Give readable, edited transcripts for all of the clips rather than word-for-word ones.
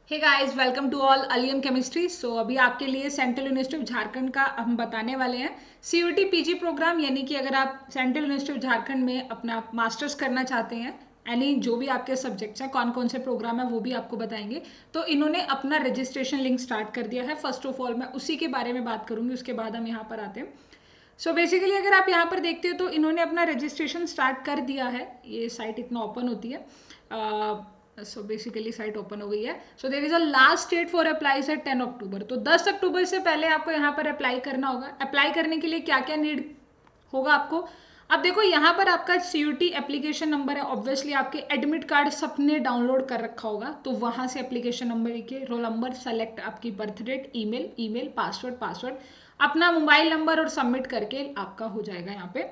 Hey guys, welcome to all allium chemistry. So अभी आपके लिए सेंट्रल यूनिवर्सिटी ऑफ झारखंड का हम बताने वाले हैं सीयूटी पीजी प्रोग्राम। यानी कि अगर आप सेंट्रल यूनिवर्सिटी ऑफ झारखंड में अपना मास्टर्स करना चाहते हैं, यानी जो भी आपके सब्जेक्ट्स हैं, कौन कौन से प्रोग्राम है वो भी आपको बताएंगे। तो इन्होंने अपना रजिस्ट्रेशन लिंक स्टार्ट कर दिया है। फर्स्ट ऑफ ऑल मैं उसी के बारे में बात करूंगी, उसके बाद हम यहाँ पर आते हैं। सो बेसिकली अगर आप यहाँ पर देखते हो तो इन्होंने अपना रजिस्ट्रेशन स्टार्ट कर दिया है। ये साइट इतना ओपन होती है। सो बेसिकली साइट ओपन हो गई है। So there is a last date for apply है 10 अक्टूबर। तो 10 अक्टूबर से पहले आपको यहाँ पर अप्लाई करना होगा। अप्लाई करने के लिए क्या क्या नीड होगा आपको, अब देखो यहाँ पर आपका सीयूटी एप्लीकेशन नंबर है। ऑब्वियसली आपके एडमिट कार्ड सबने डाउनलोड कर रखा होगा, तो वहां से एप्लीकेशन नंबर लिखिए, रोल नंबर सेलेक्ट, आपकी बर्थ डेट, ईमेल, पासवर्ड, अपना मोबाइल नंबर और सबमिट करके आपका हो जाएगा यहाँ पे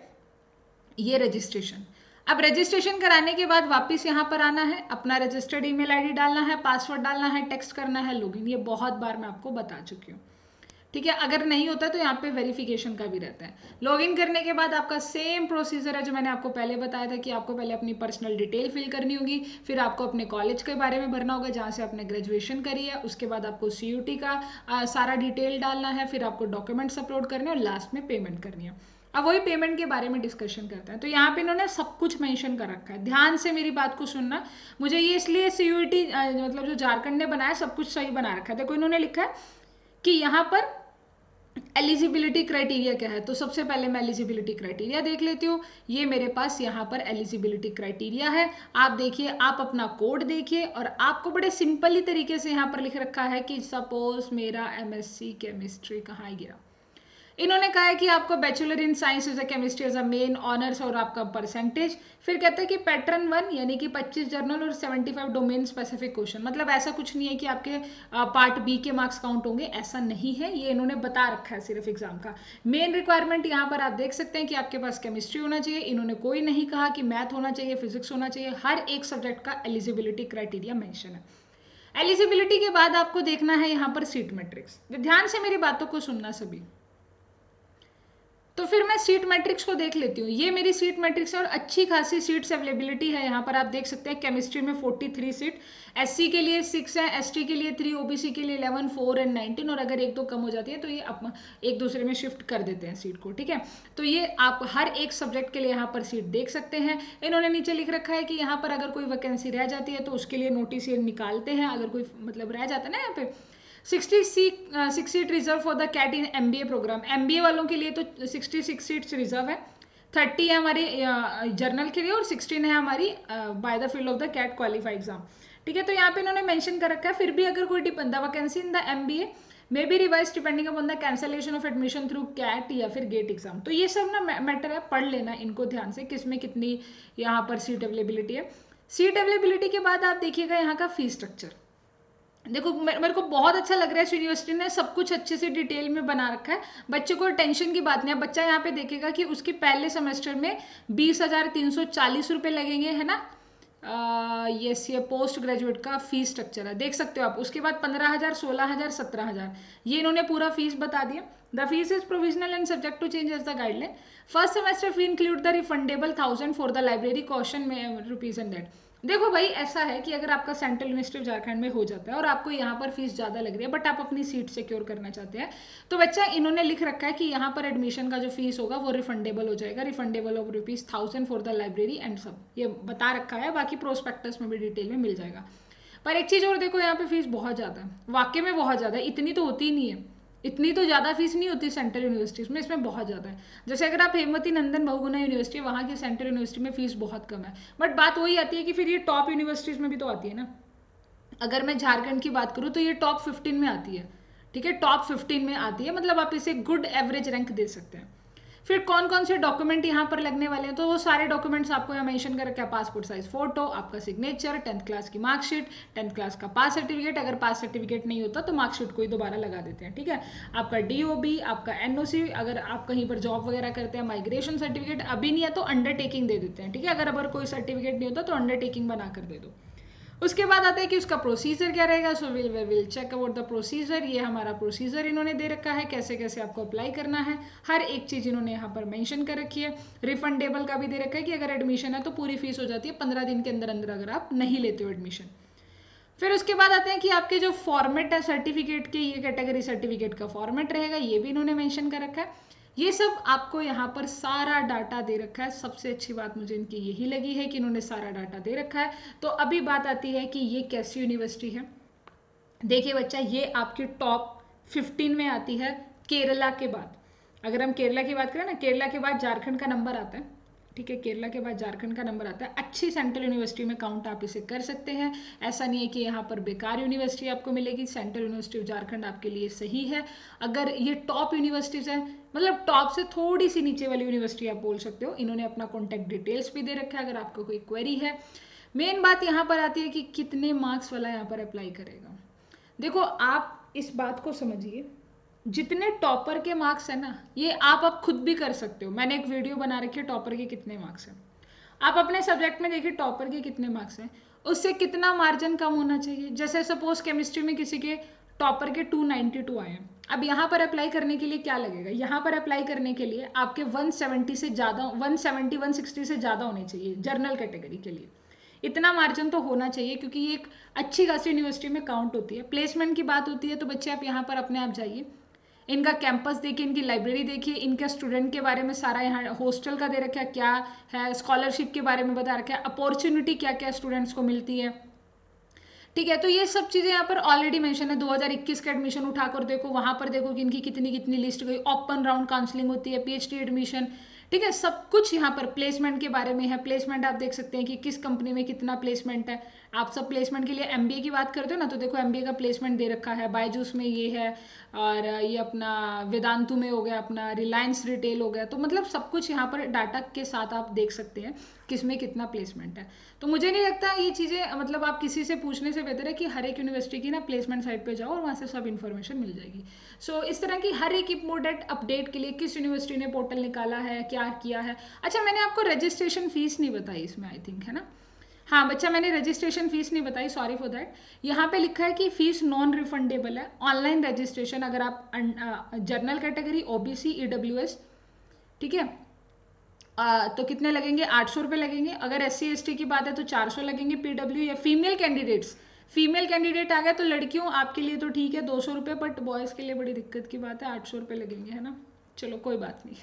ये रजिस्ट्रेशन। अब रजिस्ट्रेशन कराने के बाद वापस यहाँ पर आना है, अपना रजिस्टर्ड ईमेल आईडी डालना है, पासवर्ड डालना है, टेक्स्ट करना है, लॉगिन। ये बहुत बार मैं आपको बता चुकी हूँ, ठीक है। अगर नहीं होता तो यहाँ पे वेरिफिकेशन का भी रहता है। लॉगिन करने के बाद आपका सेम प्रोसीजर है जो मैंने आपको पहले बताया था कि आपको पहले अपनी पर्सनल डिटेल फिल करनी होगी, फिर आपको अपने कॉलेज के बारे में भरना होगा जहाँ से आपने ग्रेजुएशन करी है, उसके बाद आपको सीयूटी का सारा डिटेल डालना है, फिर आपको डॉक्यूमेंट्स अपलोड करने और लास्ट में पेमेंट करनी है। अब वही पेमेंट के बारे में डिस्कशन करते हैं। तो यहाँ पे इन्होंने सब कुछ मेंशन कर रखा है, ध्यान से मेरी बात को सुनना। मुझे ये इसलिए सीयूटी मतलब जो झारखंड ने बनाया सब कुछ सही बना रखा है। देखो इन्होंने लिखा है कि यहाँ पर एलिजिबिलिटी क्राइटेरिया क्या है। तो सबसे पहले मैं एलिजिबिलिटी क्राइटेरिया देख लेती हूँ। ये मेरे पास यहाँ पर एलिजिबिलिटी क्राइटेरिया है। आप देखिए, आप अपना कोड देखिए और आपको बड़े सिंपली तरीके से यहाँ पर लिख रखा है कि सपोज मेरा एमएससी केमिस्ट्री कहाँ गया। इन्होंने कहा है कि आपको bachelor in science is a chemistry as a main honours और आपका परसेंटेज। फिर कहते हैं कि पैटर्न 1 यानी कि 25 जर्नल और 75 डोमेन स्पेसिफिक क्वेश्चन। मतलब ऐसा कुछ नहीं है कि आपके पार्ट बी के मार्क्स काउंट होंगे, ऐसा नहीं है। ये इन्होंने बता रखा है सिर्फ एग्जाम का। मेन रिक्वायरमेंट यहाँ पर आप देख सकते हैं कि आपके पास केमिस्ट्री होना चाहिए। इन्होंने कोई नहीं कहा कि मैथ होना चाहिए, फिजिक्स होना चाहिए। हर एक सब्जेक्ट का एलिजिबिलिटी क्राइटेरिया मेंशन है। एलिजिबिलिटी के बाद आपको देखना है यहाँ पर सीट मैट्रिक्स। ध्यान से मेरी बातों को सुनना सभी। तो फिर मैं सीट मैट्रिक्स को देख लेती हूँ। ये मेरी सीट मैट्रिक्स है और अच्छी खासी सीट्स अवेलेबिलिटी है। यहाँ पर आप देख सकते हैं केमिस्ट्री में 43 सीट, एससी के लिए 6 है, एसटी के लिए 3, ओबीसी के लिए 11, 4 एंड 19। और अगर एक दो कम हो जाती है तो ये एक दूसरे में शिफ्ट कर देते हैं सीट को, ठीक है। तो ये आप हर एक सब्जेक्ट के लिए यहाँ पर सीट देख सकते हैं। इन्होंने नीचे लिख रखा है कि यहाँ पर अगर कोई वैकेंसी रह जाती है तो उसके लिए नोटिस ये निकालते हैं। अगर कोई मतलब रह जाता है ना यहाँ पे 60 seat reserve for the CAT in MBA programme. MBA वालों के लिए तो 66 सीट्स रिजर्व है। 30 है हमारे जर्नल के लिए और 16 है हमारी by the field of the CAT qualify exam, ठीक है। तो यहाँ पे इन्होंने मेंशन कर रखा है फिर भी अगर कोई the vacancy in the MBA may be revise depending upon the cancellation of admission through CAT या फिर गेट एग्जाम। तो ये सब ना मैटर है, पढ़ लेना इनको ध्यान से किसमें कितनी यहाँ पर सीट अवेलेबिलिटी है। सीट अवेलेबिलिटी के बाद आप देखिएगा यहाँ का फीस स्ट्रक्चर। देखो मेरे को बहुत अच्छा लग रहा है, यूनिवर्सिटी ने सब कुछ अच्छे से डिटेल में बना रखा है। बच्चे को टेंशन की बात नहीं है। बच्चा यहाँ पे देखेगा कि उसके पहले सेमेस्टर में 20,340 रुपये लगेंगे, है ना। यस, ये पोस्ट ग्रेजुएट का फीस स्ट्रक्चर है, देख सकते हो आप। उसके बाद 15,000, 16,000, 17,000, ये इन्होंने पूरा फीस बता दिया। The fees is provisional and subject to change as the guideline. First semester fee include the refundable 1,000 for the library caution में रुपीज एंड दैट। देखो भाई, ऐसा है कि अगर आपका सेंट्रल यूनिवर्सिटी ऑफ झारखंड में हो जाता है और आपको यहाँ पर फीस ज़्यादा लग रही है बट आप अपनी सीट सिक्योर करना चाहते हैं, तो बच्चा इन्होंने लिख रखा है कि यहाँ पर एडमिशन का जो फीस होगा वो रिफंडेबल हो जाएगा। Refundable of rupees 1,000 for the library and सब ये बता रखा है। बाकी प्रोस्पेक्टस में भी डिटेल में मिल जाएगा। पर एक चीज़ और देखो, यहाँ पे फीस बहुत ज़्यादा है, वाकई में बहुत ज़्यादा है। इतनी तो होती ही नहीं है, इतनी तो ज़्यादा फीस नहीं होती सेंट्रल यूनिवर्सिटीज़ में, इसमें बहुत ज़्यादा है। जैसे अगर आप हेमवती नंदन बहुगुणा यूनिवर्सिटी, वहाँ की सेंट्रल यूनिवर्सिटी में फीस बहुत कम है। बट बात वही आती है कि फिर ये टॉप यूनिवर्सिटीज़ में भी तो आती है ना। अगर मैं झारखंड की बात करूँ तो ये टॉप 15 में आती है, ठीक है। टॉप 15 में आती है, मतलब आप इसे गुड एवरेज रैंक दे सकते हैं। फिर कौन कौन से डॉक्यूमेंट यहाँ पर लगने वाले हैं, तो वो सारे डॉक्यूमेंट्स आपको यहाँ मेंशन कर रखा है। पासपोर्ट साइज फोटो, आपका सिग्नेचर, 10th क्लास की मार्कशीट, 10th क्लास का पास सर्टिफिकेट। अगर पास सर्टिफिकेट नहीं होता तो मार्कशीट को ही दोबारा लगा देते हैं, ठीक है। आपका डीओबी, आपका एनओसी, अगर आप कहीं पर जॉब वगैरह करते हैं, माइग्रेशन सर्टिफिकेट अभी नहीं है तो अंडरटेकिंग दे देते हैं, ठीक है। अगर कोई सर्टिफिकेट नहीं होता तो अंडरटेकिंग बना कर दे दो। उसके बाद आता है कि उसका प्रोसीजर क्या रहेगा। So will check about the procedure. ये हमारा प्रोसीजर इन्होंने दे रखा है, कैसे कैसे आपको अप्लाई करना है, हर एक चीज़ इन्होंने यहाँ पर मेंशन कर रखी है। रिफंडेबल का भी दे रखा है कि अगर एडमिशन है तो पूरी फीस हो जाती है 15 दिन के अंदर अंदर अगर आप नहीं लेते हो एडमिशन। फिर उसके बाद आते हैं कि आपके जो फॉर्मेट है सर्टिफिकेट के, ये कैटेगरी सर्टिफिकेट का फॉर्मेट रहेगा, ये भी इन्होंने मेंशन कर रखा है। ये सब आपको यहाँ पर सारा डाटा दे रखा है। सबसे अच्छी बात मुझे इनकी यही लगी है कि इन्होंने सारा डाटा दे रखा है। तो अभी बात आती है कि ये कैसी यूनिवर्सिटी है। देखिए बच्चा, ये आपकी टॉप 15 में आती है केरला के बाद। अगर हम केरला की बात करें ना, केरला के बाद झारखंड का नंबर आता है, ठीक है, केरला के बाद झारखंड का नंबर आता है। अच्छी सेंट्रल यूनिवर्सिटी में काउंट आप इसे कर सकते हैं। ऐसा नहीं है कि यहाँ पर बेकार यूनिवर्सिटी आपको मिलेगी। सेंट्रल यूनिवर्सिटी ऑफ झारखंड आपके लिए सही है। अगर ये टॉप यूनिवर्सिटीज है, मतलब टॉप से थोड़ी सी नीचे वाली यूनिवर्सिटी आप बोल सकते हो। इन्होंने अपना कॉन्टैक्ट डिटेल्स भी दे रखा है अगर आपको कोई क्वेरी है। मेन बात यहाँ पर आती है कि कितने मार्क्स वाला यहाँ पर अप्लाई करेगा। देखो, आप इस बात को समझिए, जितने टॉपर के मार्क्स है ना, ये आप अब खुद भी कर सकते हो। मैंने एक वीडियो बना रखी है टॉपर के कितने मार्क्स हैं। आप अपने सब्जेक्ट में देखिए टॉपर के कितने मार्क्स हैं, उससे कितना मार्जिन कम होना चाहिए। जैसे सपोज केमिस्ट्री में किसी के टॉपर के 292 आए हैं। अब यहाँ पर अप्लाई करने के लिए क्या लगेगा, यहाँ पर अप्लाई करने के लिए आपके 170 से ज़्यादा, 170 160 से ज़्यादा होने चाहिए जनरल कैटेगरी के लिए। इतना मार्जिन तो होना चाहिए, क्योंकि ये एक अच्छी खासी यूनिवर्सिटी में काउंट होती है। प्लेसमेंट की बात होती है तो बच्चे आप यहाँ पर अपने आप जाइए, इनका कैंपस देखिए, इनकी लाइब्रेरी देखिए, इनके स्टूडेंट के बारे में सारा यहाँ हॉस्टल का दे रखा है, क्या है, स्कॉलरशिप के बारे में बता रखा है, अपॉर्चुनिटी क्या क्या स्टूडेंट्स को मिलती है, ठीक है। तो ये सब चीज़ें यहाँ पर ऑलरेडी मेंशन है। 2021 का एडमिशन उठाकर देखो, वहाँ पर देखो कि इनकी कितनी कितनी लिस्ट गई। ओपन राउंड काउंसलिंग होती है, पीएचडी एडमिशन, ठीक है, सब कुछ यहाँ पर प्लेसमेंट के बारे में है। प्लेसमेंट आप देख सकते हैं कि किस कंपनी में कितना प्लेसमेंट है। आप सब प्लेसमेंट के लिए एमबीए की बात करते हो ना, तो देखो एमबीए का प्लेसमेंट दे रखा है। बायजूस में ये है, और ये अपना वेदांतु में हो गया, अपना रिलायंस रिटेल हो गया। तो मतलब सब कुछ यहाँ पर डाटा के साथ आप देख सकते हैं किसमें कितना प्लेसमेंट है। तो मुझे नहीं लगता ये चीज़ें, मतलब आप किसी से पूछने से बेहतर है कि हर एक यूनिवर्सिटी की ना प्लेसमेंट साइट पे जाओ और वहाँ से सब इन्फॉर्मेशन मिल जाएगी। सो इस तरह की हर एक इम्पोर्टेंट अपडेट के लिए किस यूनिवर्सिटी ने पोर्टल निकाला है, क्या किया है। अच्छा, मैंने आपको रजिस्ट्रेशन फीस नहीं बताई इसमें, आई थिंक, है ना। हाँ बच्चा, मैंने रजिस्ट्रेशन फीस नहीं बताई, सॉरी फॉर दैट। यहाँ पे लिखा है कि फीस नॉन रिफंडेबल है। ऑनलाइन रजिस्ट्रेशन अगर आप जनरल कैटेगरी, ओबीसी, ईडब्ल्यूएस, ठीक है, तो कितने लगेंगे, 800 रुपये लगेंगे। अगर SC ST की बात है तो 400 लगेंगे। PW या फीमेल कैंडिडेट्स, फीमेल कैंडिडेट आ गया तो लड़कियों आपके लिए तो ठीक है 200 रुपये, बट बॉयज़ के लिए बड़ी दिक्कत की बात है, 800 रुपये लगेंगे, है ना। चलो कोई बात नहीं।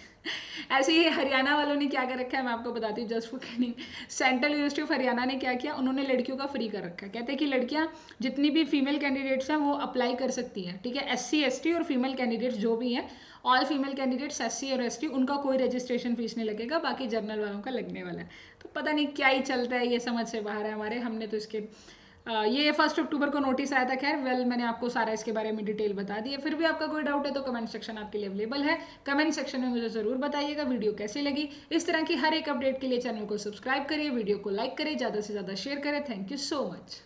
ऐसे ही हरियाणा वालों ने क्या कर रखा है मैं आपको बताती हूँ, just for kidding. Central university of Haryana ने क्या किया, उन्होंने लड़कियों का फ्री कर रखा है। कहते हैं कि लड़कियाँ जितनी भी फीमेल कैंडिडेट्स हैं वो अप्लाई कर सकती हैं, ठीक है। SC ST और फीमेल कैंडिडेट्स जो भी हैं, ऑल फीमेल कैंडिडेट्स SC और ST, उनका कोई रजिस्ट्रेशन फीस नहीं लगेगा, बाकी जनरल वालों का लगने वाला है। तो पता नहीं क्या ही चलता है, ये समझ से बाहर है हमारे। हमने तो इसके ये 1 अक्टूबर को नोटिस आया था। खैर मैंने आपको सारा इसके बारे में डिटेल बता दी है। फिर भी आपका कोई डाउट है तो कमेंट सेक्शन आपके लिए अवेलेबल है। कमेंट सेक्शन में मुझे ज़रूर बताइएगा वीडियो कैसी लगी। इस तरह की हर एक अपडेट के लिए चैनल को सब्सक्राइब करिए, वीडियो को लाइक करिए, ज़्यादा से ज़्यादा शेयर करें। Thank you so much.